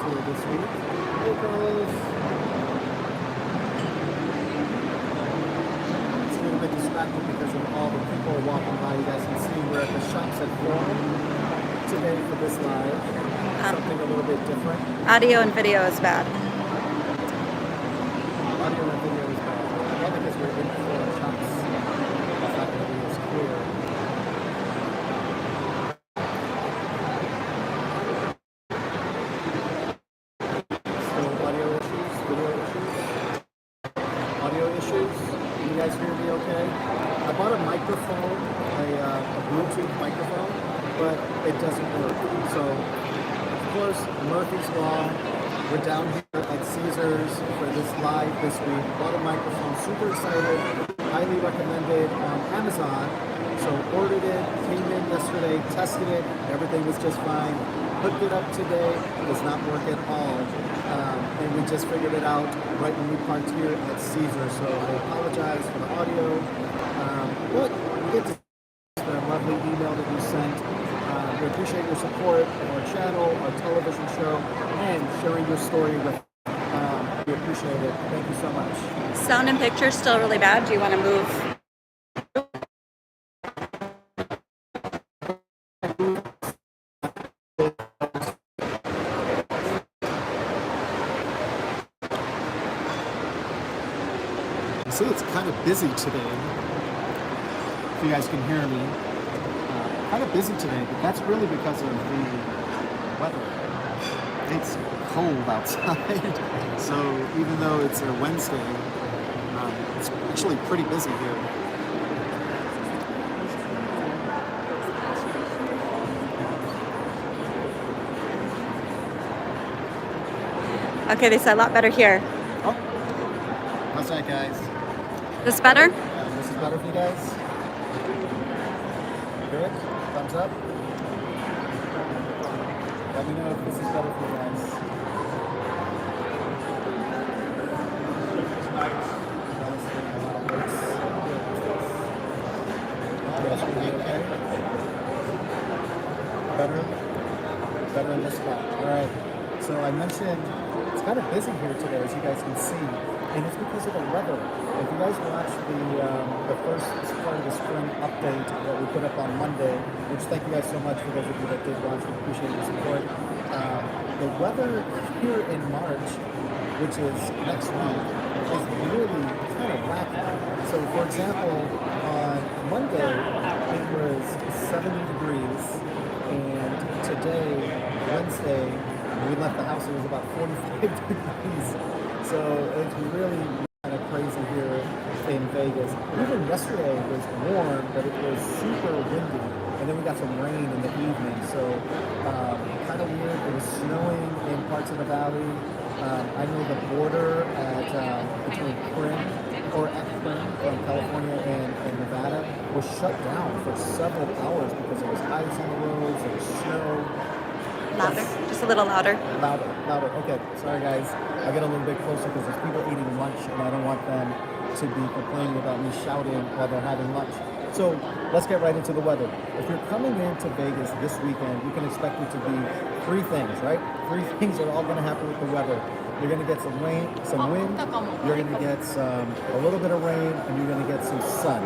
here this week. Hey, Carlos. It's a little bit distracted because of all the people walking by. You guys can see we're at the Shops at Forum today for this live. Something a little bit different. Audio and video is bad. Audio and video is bad. Yeah, because we're in Forum Shops. It's not going to be as clear. Still audio issues, video issues, audio issues. Can you guys hear me okay? I bought a microphone, a Bluetooth microphone, but it doesn't work. So, of course, Murphy's Law. We're down here at Caesars for this live this week. Bought a microphone, super excited, highly recommended on Amazon. So ordered it, came in yesterday, tested it, everything was just fine. Hooked it up today, does not work at all. And we just figured it out right when we parked here at Caesars. So I apologize for the audio. But we get to the lovely email that you sent. We appreciate your support of our channel, our television show, and sharing your story with us. We appreciate it. Thank you so much. Sound and picture still really bad. Do you want to move? See, it's kind of busy today. If you guys can hear me. Kind of busy today, but that's really because of the weather. It's cold outside, so even though it's a Wednesday, it's actually pretty busy here. Okay, they said a lot better here. Oh, how's that, guys? This better? This is better for you guys? Good? Thumbs up? Let me know if this is better for you guys. Okay? Better in this spot. Alright. So I mentioned it's kind of busy here today, as you guys can see, and it's because of the weather. If you guys watched the first part of the spring update that we put up on Monday, which thank you guys so much for those of you that did watch, we appreciate your support. The weather here in March, which is next week, is really kind of wacky. So for example, on Monday it was 70 degrees, and today, Wednesday, when we left the house, it was about 45 degrees. So it's really kind of crazy here in Vegas. Even yesterday was warm, but it was super windy. And then we got some rain in the evening. So kind of weird. It was snowing in parts of the valley. I know the border between Prim from California and Nevada was shut down for several hours because there was ice on the roads, there was snow. Louder. Just a little louder. Louder. Okay. Sorry, guys. I get a little bit closer because there's people eating lunch, and I don't want them to be complaining about me shouting while they're having lunch. So let's get right into the weather. If you're coming into Vegas this weekend, you can expect it to be three things, right? Three things are all going to happen with the weather. You're going to get some rain, some wind. You're going to get a little bit of rain, and you're going to get some sun.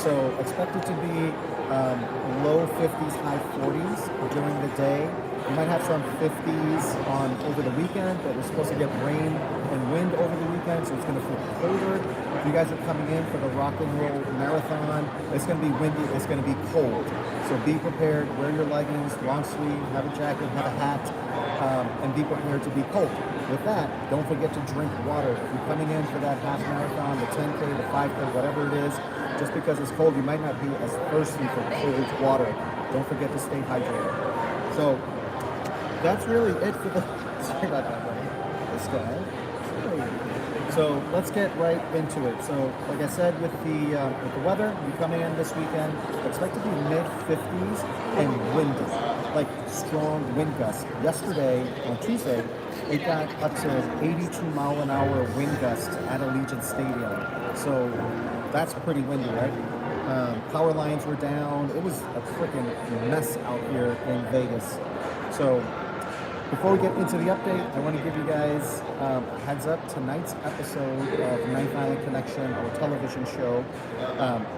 So expect it to be low 50s, high 40s during the day. You might have some 50s over the weekend, but we're supposed to get rain and wind over the weekend, so it's going to feel colder. If you guys are coming in for the Rock and Roll Marathon, it's going to be windy, it's going to be cold. So be prepared, wear your leggings, long sleeve, have a jacket, have a hat, and be prepared to be cold. With that, don't forget to drink water. If you're coming in for that half marathon, the 10K, the 5K, whatever it is, just because it's cold, you might not be as thirsty for cold water. Don't forget to stay hydrated. So that's really it for the. Sorry about that, buddy. This guy. So let's get right into it. So, like I said, with the weather, you coming in this weekend, expect to be mid-50s and windy, like strong wind gusts. Yesterday, on Tuesday, it got up to 82-mile-an-hour wind gusts at Allegiant Stadium. So that's pretty windy, right? Power lines were down. It was a freaking mess out here in Vegas. So Before we get into the update, I want to give you guys a heads up. Tonight's episode of Ninth Island Connection, our television show,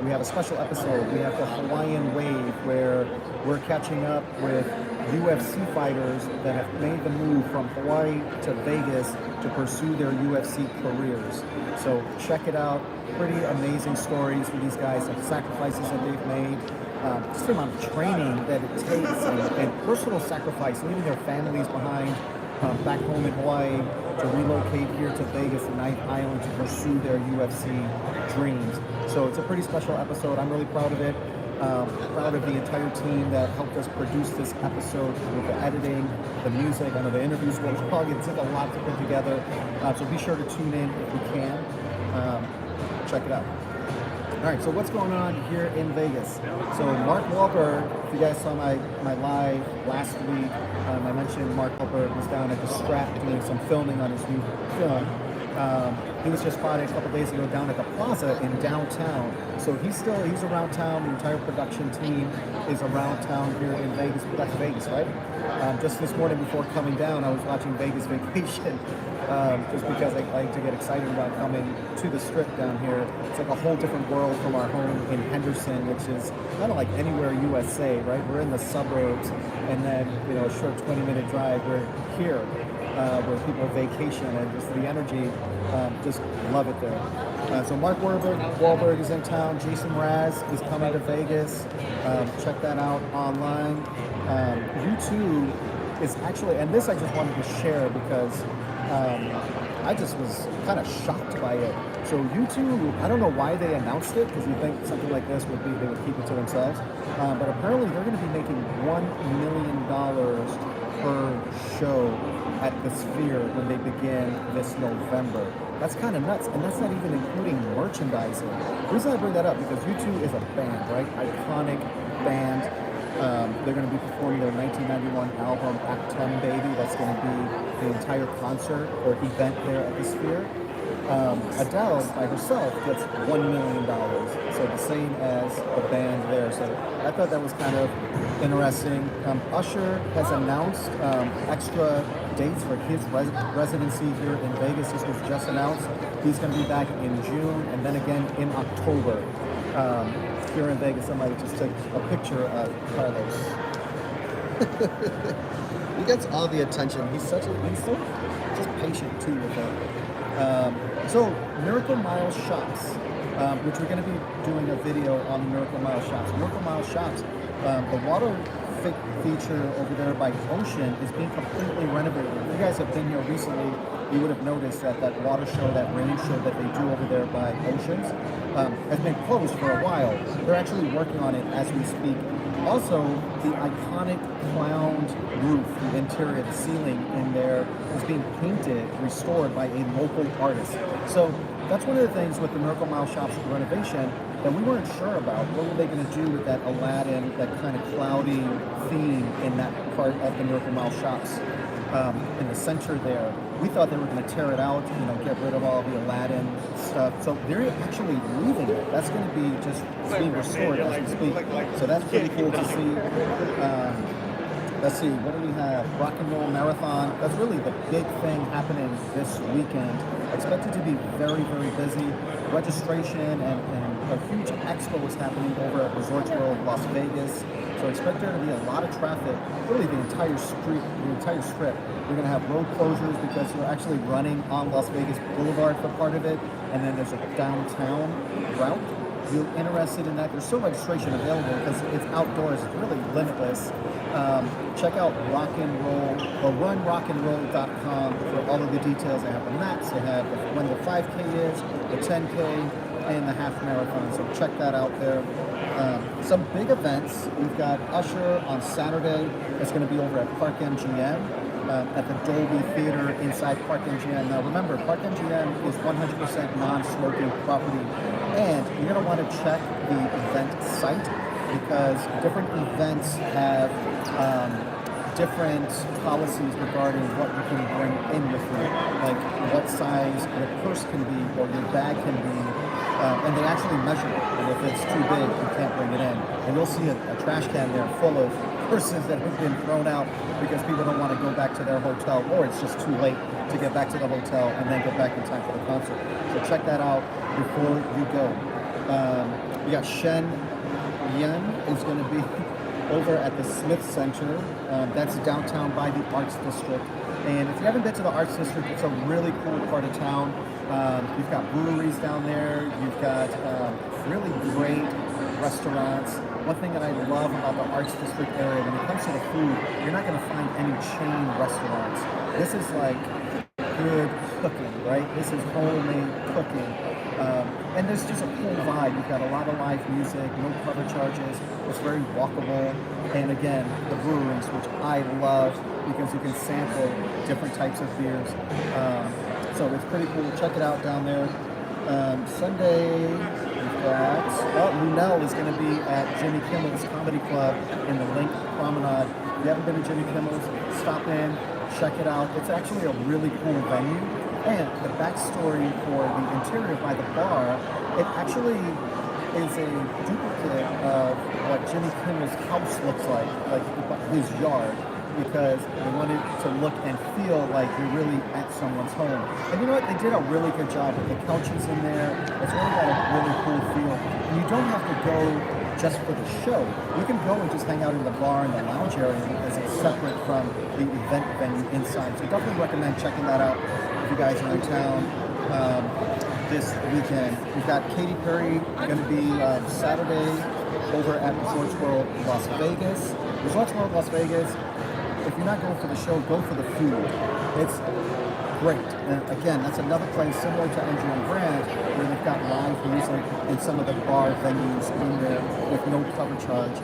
we have a special episode. We have the Hawaiian Wave, where we're catching up with UFC fighters that have made the move from Hawaii to Vegas to pursue their UFC careers. So check it out. Pretty amazing stories for these guys, of sacrifices that they've made. Just the amount of training that it takes, and personal sacrifice, leaving their families behind back home in Hawaii to relocate here to Vegas and Ninth Island to pursue their UFC dreams. So it's a pretty special episode. I'm really proud of it. Proud of the entire team that helped us produce this episode with the editing, the music. I know the interviews were probably going to take a lot to put together. So be sure to tune in if you can. Check it out. All right, so what's going on here in Vegas? So Mark Wahlberg, if you guys saw my live last week, I mentioned Mark Wahlberg was down at the Strat doing some filming on his new film. He was just spotted a couple days ago down at the Plaza in downtown. So he's around town. The entire production team is around town here in Vegas. That's Vegas, right? Just this morning before coming down, I was watching Vegas Vacation, just because I like to get excited about coming to the Strip down here. It's like a whole different world from our home in Henderson, which is kind of like anywhere USA, right? We're in the suburbs, and then a short 20-minute drive. We're here, where people vacation, and just the energy, just love it there. So Mark Wahlberg is in town. Jason Mraz is coming to Vegas. Check that out online. U2 is actually, and this I just wanted to share because I just was kind of shocked by it. So U2, I don't know why they announced it, because you think something like this would be, they would keep it to themselves. But apparently they're going to be making $1 million per show at the Sphere when they begin this November. That's kind of nuts, and that's not even including merchandising. The reason I bring that up, because U2 is a band, right? Iconic band. They're going to be performing their 1991 album, Act 10 Baby. That's going to be the entire concert or event there at the Sphere. Adele, by herself, gets $1 million, so the same as the band there. So I thought that was kind of interesting. Usher has announced extra dates for his residency here in Vegas. This was just announced. He's going to be back in June and then again in October. Here in Vegas, somebody just took a picture of Carlos. He gets all the attention. He's so just patient too with it. So Miracle Mile Shops, which we're going to be doing a video on the Miracle Mile Shops. Miracle Mile Shops, the water feature over there by Ocean is being completely renovated. If you guys have been here recently, you would have noticed that that water show, that rain show that they do over there by Oceans, has been closed for a while. They're actually working on it as we speak. Also, the iconic clowned roof, the interior, the ceiling in there is being painted, restored by a local artist. So that's one of the things with the Miracle Mile Shops renovation that we weren't sure about. What were they going to do with that Aladdin, that kind of cloudy theme in that part of the Miracle Mile Shops in the center there? We thought they were going to tear it out, get rid of all the Aladdin stuff. So they're actually leaving it. That's going to be just being restored as we speak. So that's pretty cool to see. Let's see, what do we have? Rock and Roll Marathon. That's really the big thing happening this weekend. Expected to be very, very busy. Registration and a huge expo is happening over at Resorts World Las Vegas. So expect there to be a lot of traffic, really the entire street, the entire strip. We're going to have road closures because we're actually running on Las Vegas Boulevard for part of it. And then there's a downtown route. If you're interested in that, there's still registration available because it's outdoors. It's really limitless. Check out Rock and Roll or runrockandroll.com for all of the details. They have the maps, they have when the 5K is, the 10K, and the half marathon. So check that out there. Some big events. We've got Usher on Saturday. It's going to be over at Park MGM. At the Dolby Theater inside Park MGM. Now remember, Park MGM is 100% non-smoking property, and you're going to want to check the event site because different events have different policies regarding what you can bring in with you, like what size your purse can be or your bag can be. and they actually measure it. And if it's too big, you can't bring it in. And you'll see a trash can there full of purses that have been thrown out because people don't want to go back to their hotel, or it's just too late to get back to the hotel and then get back in time for the concert. So check that out before you go. We got Shen Yan is going to be over at the Smith Center. That's downtown by the Arts District. And if you haven't been to the Arts District, it's a really cool part of town. You've got breweries down there. You've got really great restaurants. One thing that I love about the Arts District area, when it comes to the food, you're not going to find any chain restaurants. This is like good cooking, right? This is homemade cooking. And there's just a cool vibe. You've got a lot of live music, no cover charges. It's very walkable. And again, the breweries, which I love because you can sample different types of beers. So it's pretty cool. Check it out down there. Sunday, we've got, Lunel is going to be at Jimmy Kimmel's Comedy Club in the Link Promenade. If you haven't been to Jimmy Kimmel's, stop in, check it out. It's actually a really cool venue. And the backstory for the interior by the bar, it actually is a duplicate of what Jimmy Kimmel's house looks like his yard, because they wanted to look and feel like you're really at someone's home. And you know what? They did a really good job with the couches in there. It's really got a really cool feel. And you don't have to go just for the show. You can go and just hang out in the bar and the lounge area because it's separate from the event venue inside. So definitely recommend checking that out if you guys are in town this weekend. We've got Katy Perry going to be Saturday over at Resorts World Las Vegas. Resorts World Las Vegas, if you're not going for the show, go for the food. It's great. And again, that's another place similar to MGM Grand where they've got live music and some of the bar venues in there with no cover charge.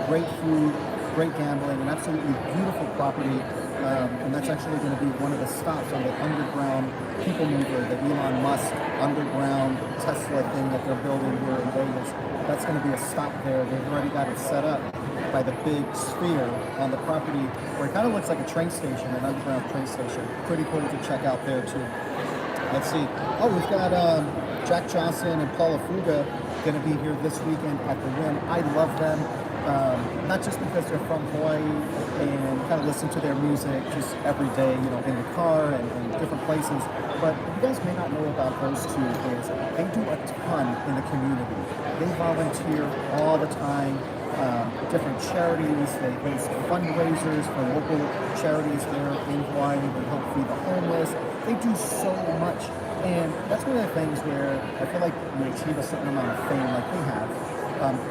Great food, great gambling, an absolutely beautiful property. And that's actually going to be one of the stops on the underground people mover, the Elon Musk underground Tesla thing that they're building here in Vegas. That's going to be a stop there. They've already got it set up by the big sphere on the property where it kind of looks like a train station, an underground train station. Pretty cool to check out there too. Let's see. Oh, we've got Jack Johnson and Paula Fuga going to be here this weekend at the Wynn. I love them. Not just because they're from Hawaii and kind of listen to their music just every day, you know, in the car and different places, but you guys may not know about those two is they do a ton in the community. They volunteer all the time, different charities, they host fundraisers for local charities there in Hawaii, they help feed the homeless, they do so much, and that's one of the things where I feel like you achieve a certain amount of fame like we have,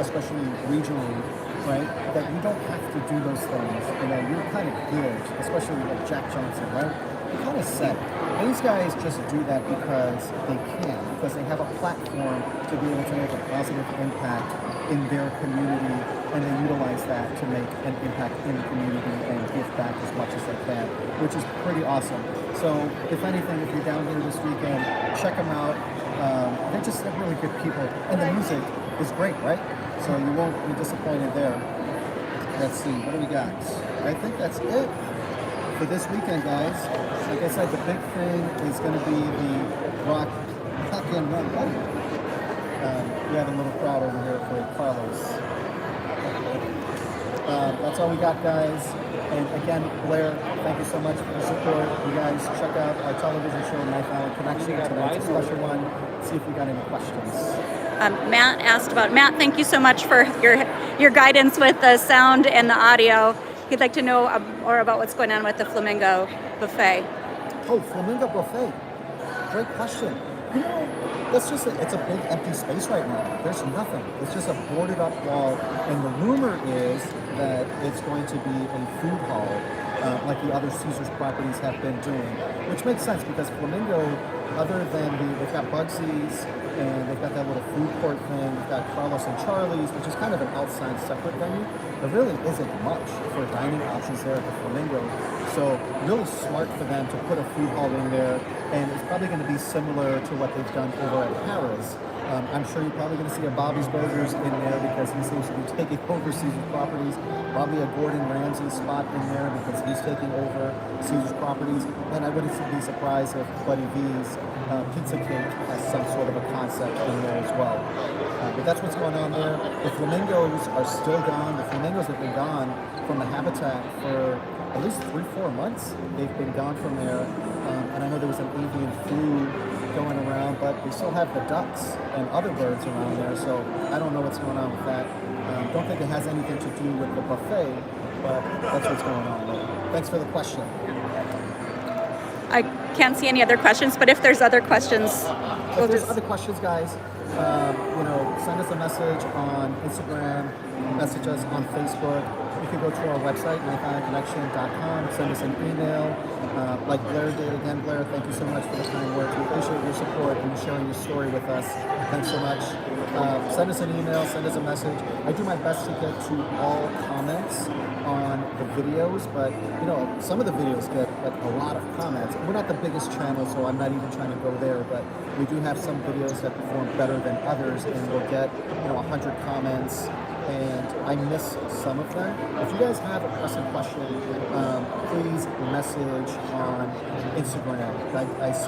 especially regionally, right? That you don't have to do those things, and that you're kind of good, especially like Jack Johnson, right? You're kind of set. These guys just do that because they can, because they have a platform to be able to make a positive impact in their community, and they utilize that to make an impact in the community and give back as much as they can, which is pretty awesome. So if anything, if you're down here this weekend, check them out. They're really good people, and the music is great, right? So you won't be disappointed there. Let's see, what do we got? I think that's it for this weekend, guys. Like I said, the big thing is going to be the Rock Tuck and Run. We have a little crowd over here for Carlos. That's all we got, guys. And again, Blair, thank you so much for the support. You guys check out our television show, Knife Island Connection. Tonight's a special one. See if we got any questions. Matt asked about, Matt, thank you so much for your guidance with the sound and the audio. He'd like to know more about what's going on with the Flamingo Buffet. Oh, Flamingo Buffet. Great question. You know, it's a big empty space right now. There's nothing. It's just a boarded up wall. And the rumor is that it's going to be a food hall, like the other Caesars properties have been doing, which makes sense because Flamingo, other than they've got Bugsy's and they've got that little food court thing, they've got Carlos and Charlie's, which is kind of an outside separate venue. There really isn't much for dining options there at the Flamingo. So really smart for them to put a food hall in there, and it's probably going to be similar to what they've done over at Harrah's. I'm sure you're probably going to see a Bobby's Burgers in there because he seems to be taking over Caesars properties. Probably a Gordon Ramsay spot in there because he's taking over Caesars properties. And I wouldn't be surprised if Buddy V's Pizza Cake has some sort of a concept in there as well. But that's what's going on there. The flamingos are still gone. The flamingos have been gone from the habitat for at least 3-4 months. They've been gone from there. And I know there was an avian flu going around, but we still have the ducks and other birds around there. So I don't know what's going on with that. Don't think it has anything to do with the buffet, but that's what's going on there. Thanks for the question. I can't see any other questions, but if there's other questions, If there's other questions, guys, send us a message on Instagram, message us on Facebook. You can go to our website, knifeislandconnection.com, send us an email. Like Blair did again, Blair, thank you so much for the kind words. We appreciate your support and sharing your story with us. Thanks so much. Send us an email, send us a message. I do my best to get to all comments on the videos, but some of the videos get like a lot of comments. We're not the biggest channel, so I'm not even trying to go there, but we do have some videos that perform better than others, and we'll get 100 comments, and I miss some of them. If you guys have a pressing question, please message on Instagram.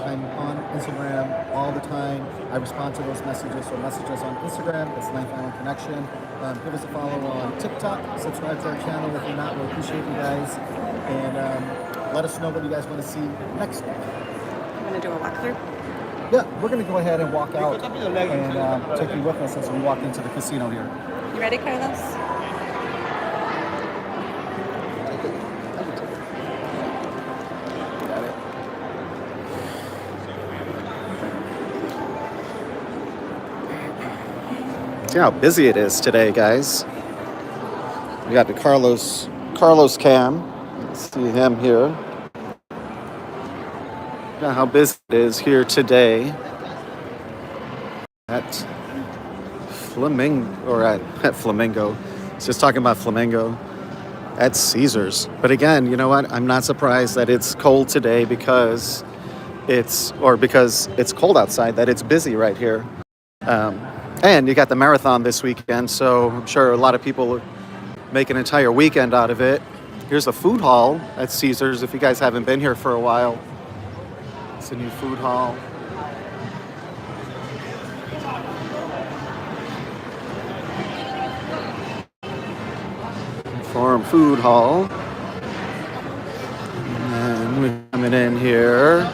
I'm on Instagram all the time. I respond to those messages, so message us on Instagram. It's Knife Island Connection. Give us a follow on TikTok. Subscribe to our channel if you're not. We appreciate you guys. And let us know what you guys want to see next week. I'm going to do a walkthrough. Yeah, we're going to go ahead and walk out and take you with us as we walk into the casino here. You ready, Carlos? Got it. See how busy it is today, guys. We got the Carlos cam. Let's see him here. Look at how busy it is here today at Flamingo. It's just talking about Flamingo at Caesars. But again, you know what? I'm not surprised that it's cold today because it's cold outside, that it's busy right here. And you got the marathon this weekend, so I'm sure a lot of people make an entire weekend out of it. Here's the food hall at Caesars if you guys haven't been here for a while. It's a new food hall. Forum Food Hall. And we're coming in here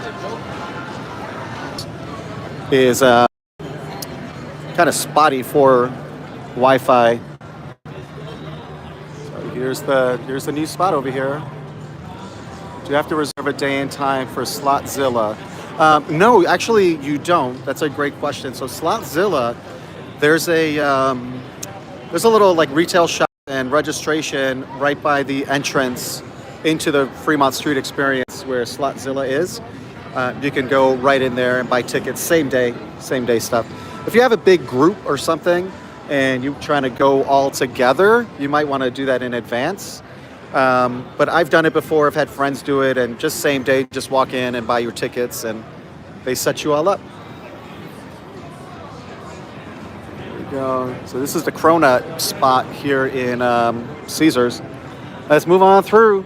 is kind of spotty for Wi-Fi. So here's the new spot over here. Do you have to reserve a day and time for Slotzilla? No, actually you don't. That's a great question. So Slotzilla, there's a little like retail shop and registration right by the entrance into the Fremont Street Experience where Slotzilla is. You can go right in there and buy tickets same day stuff. If you have a big group or something and you're trying to go all together, you might want to do that in advance. But I've done it before. I've had friends do it, and just same day, just walk in and buy your tickets, and they set you all up. There we go. So this is the Cronut spot here in Caesars. Let's move on through.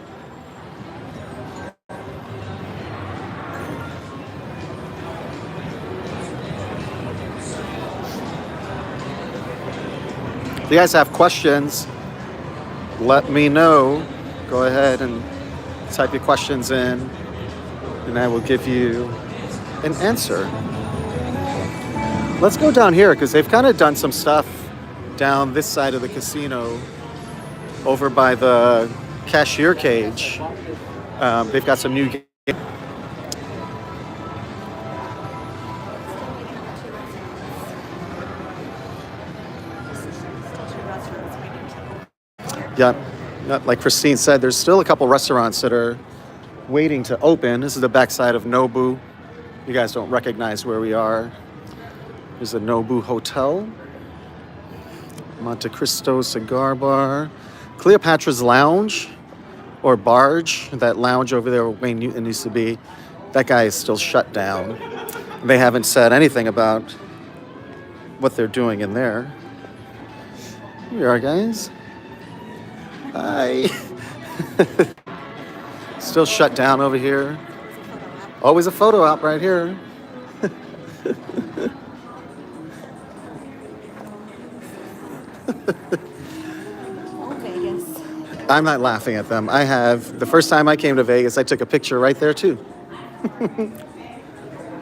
If you guys have questions, let me know. Go ahead and type your questions in, and I will give you an answer. Let's go down here because they've kind of done some stuff down this side of the casino over by the cashier cage. They've got some new games. Yeah, like Christine said, there's still a couple restaurants that are waiting to open. This is the backside of Nobu. You guys don't recognize where we are. There's a Nobu Hotel. Monte Cristo Cigar Bar. Cleopatra's Lounge, or Barge, that lounge over there where Wayne Newton used to be. That guy is still shut down. They haven't said anything about what they're doing in there. Here you are, guys. Hi. Still shut down over here. Always a photo op right here. Oh, Vegas. I'm not laughing at them. I have, the first time I came to Vegas, I took a picture right there too.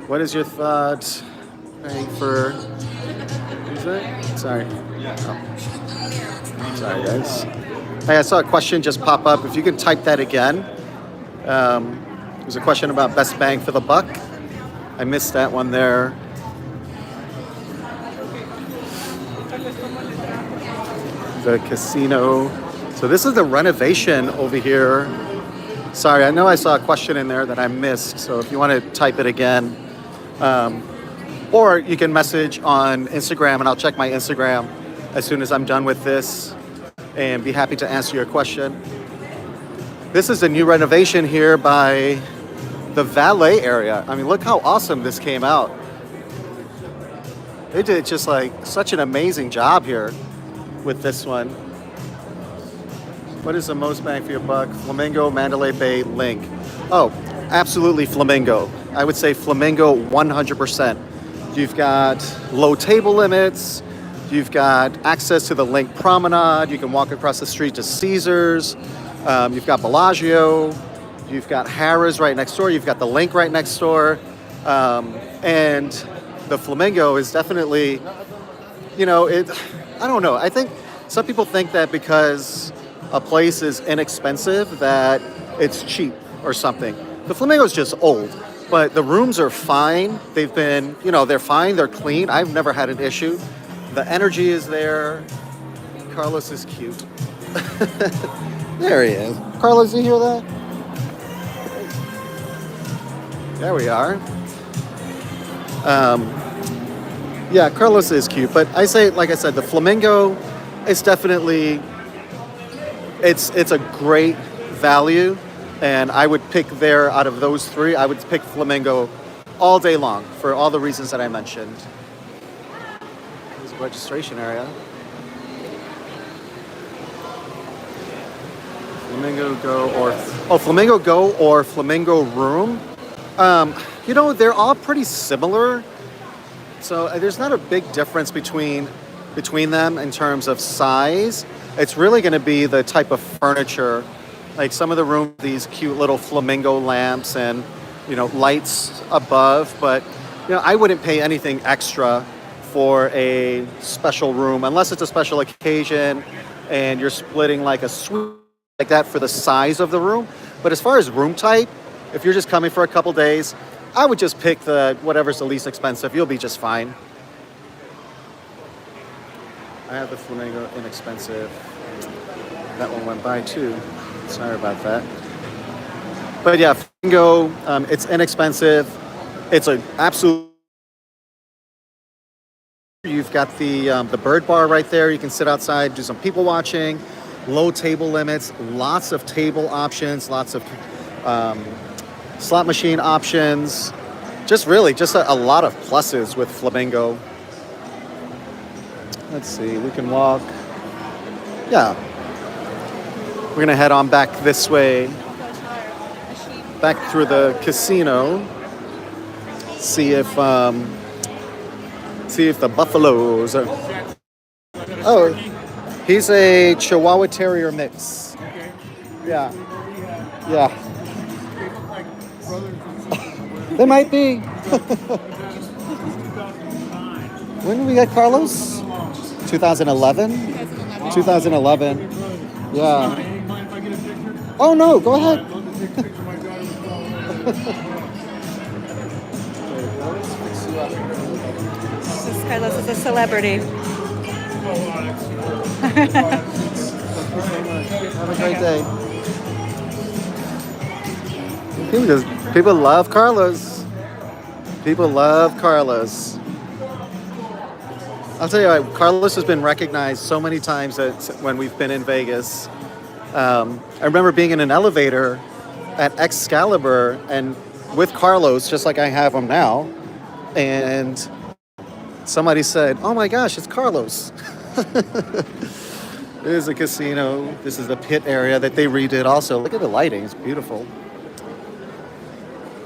What is your thought? Paying for, is it? Sorry. Oh. Sorry, guys. Hey, I saw a question just pop up. If you could type that again. There's a question about best bang for the buck. I missed that one there. The casino. So this is the renovation over here. Sorry, I know I saw a question in there that I missed. So if you want to type it again, or you can message on Instagram, and I'll check my Instagram as soon as I'm done with this, and be happy to answer your question. This is a new renovation here by the valet area. I mean, look how awesome this came out. They did just like such an amazing job here with this one. What is the most bang for your buck? Flamingo, Mandalay Bay, Link. Oh, absolutely Flamingo. I would say Flamingo 100%. You've got low table limits. You've got access to the Link Promenade. You can walk across the street to Caesars. You've got Bellagio. You've got Harrah's right next door. You've got the Link right next door. And the Flamingo is definitely, you know, I don't know. I think some people think that because a place is inexpensive that it's cheap or something. The Flamingo is just old, but the rooms are fine. They've been, you know, they're fine. They're clean. I've never had an issue. The energy is there. Carlos is cute. There he is. Carlos, you hear that? There we are. Yeah, Carlos is cute, but I say, like I said, the Flamingo is definitely, it's a great value, and I would pick there out of those three, I would pick Flamingo all day long for all the reasons that I mentioned. There's a registration area. Flamingo Go or Flamingo Room. You know, they're all pretty similar. So there's not a big difference between them in terms of size. It's really going to be the type of furniture. Like some of the rooms, these cute little flamingo lamps and, you know, lights above. But, you know, I wouldn't pay anything extra for a special room unless it's a special occasion and you're splitting like a suite like that for the size of the room. But as far as room type, if you're just coming for a couple days, I would just pick whatever's the least expensive. You'll be just fine. I have the Flamingo inexpensive. That one went by too. Sorry about that. But yeah, Flamingo, it's inexpensive. It's an absolute. You've got the bird bar right there. You can sit outside, do some people watching. Low table limits, lots of table options, lots of slot machine options. Just a lot of pluses with Flamingo. Let's see, we can walk. Yeah. We're gonna head on back this way. Back through the casino. See if the buffaloes are. Oh, he's a Chihuahua Terrier mix. Okay. Yeah. Yeah. Yeah. They look like brothers and sisters. They might be. 2009. When did we get Carlos? 2011? 2011. Yeah. Hey, mind if I get a picture? Oh no, go I'd ahead. love to take a picture of my daughter with This Carlos is a celebrity. Have a great day. People love Carlos. People love Carlos. I'll tell you what, Carlos has been recognized so many times when we've been in Vegas. I remember being in an elevator at Excalibur and with Carlos, just like I have him now, and somebody said, "Oh my gosh, it's Carlos." There's a casino. This is the pit area that they redid also. Look at the lighting, it's beautiful.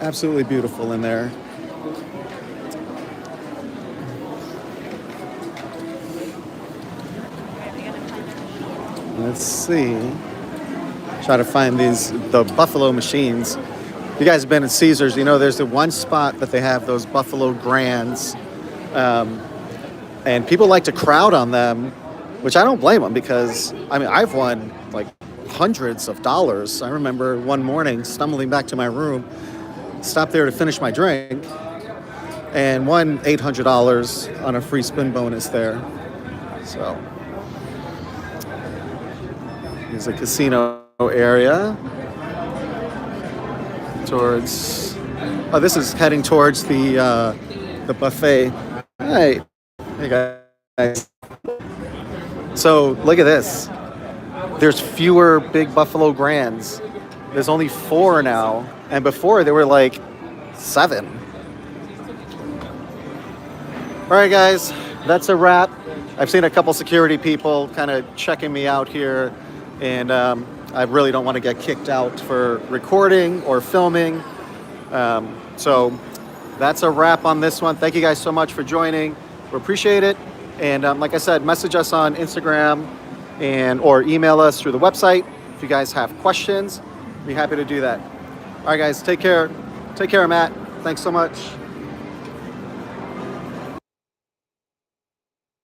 Absolutely beautiful in there. Let's see. Try to find the buffalo machines. You guys have been at Caesars, you know there's the one spot that they have those buffalo grands. And people like to crowd on them, which I don't blame them because, I mean, I've won like hundreds of dollars. I remember one morning stumbling back to my room, stopped there to finish my drink, and won $800 on a free spin bonus there. So, here's a casino area. Towards, oh, this is heading towards the buffet. Hi, hey guys. So look at this. There's fewer big buffalo grands. There's only 4 now, and before there were like 7. All right, guys, that's a wrap. I've seen a couple security people kind of checking me out here, and I really don't want to get kicked out for recording or filming. So that's a wrap on this one. Thank you guys so much for joining. We appreciate it. And like I said, message us on Instagram or email us through the website. If you guys have questions, be happy to do that. All right, guys, take care. Take care, Matt. Thanks so much.